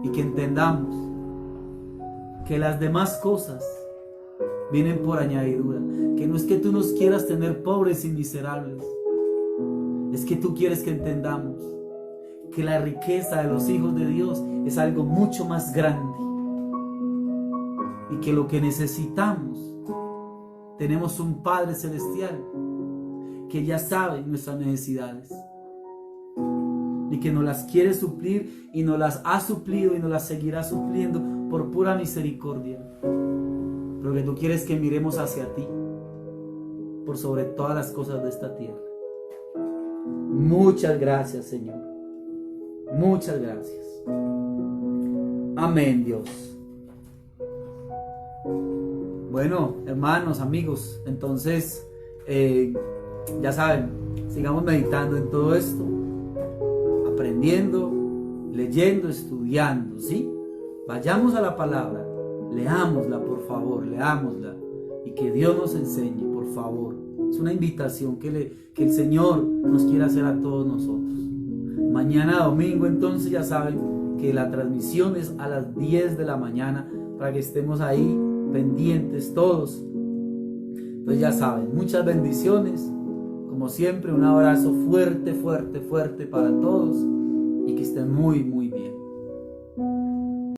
y que entendamos que las demás cosas vienen por añadidura, que no es que tú nos quieras tener pobres y miserables, es que tú quieres que entendamos que la riqueza de los hijos de Dios es algo mucho más grande y que lo que necesitamos, tenemos un Padre Celestial que ya sabe nuestras necesidades y que nos las quiere suplir y nos las ha suplido y nos las seguirá supliendo por pura misericordia, pero que tú quieres que miremos hacia ti por sobre todas las cosas de esta tierra. Muchas gracias, Señor. Muchas gracias. Amén, Dios. Bueno, hermanos, amigos, entonces, ya saben, sigamos meditando en todo esto, aprendiendo, leyendo, estudiando, ¿sí? Vayamos a la palabra, leámosla, por favor, leámosla, y que Dios nos enseñe, por favor. Es una invitación que el Señor nos quiere hacer a todos nosotros. Mañana domingo, entonces, ya saben que la transmisión es a las 10 de la mañana, para que estemos ahí pendientes todos. Entonces ya saben, muchas bendiciones. Como siempre, un abrazo fuerte, fuerte, fuerte para todos, y que estén muy, muy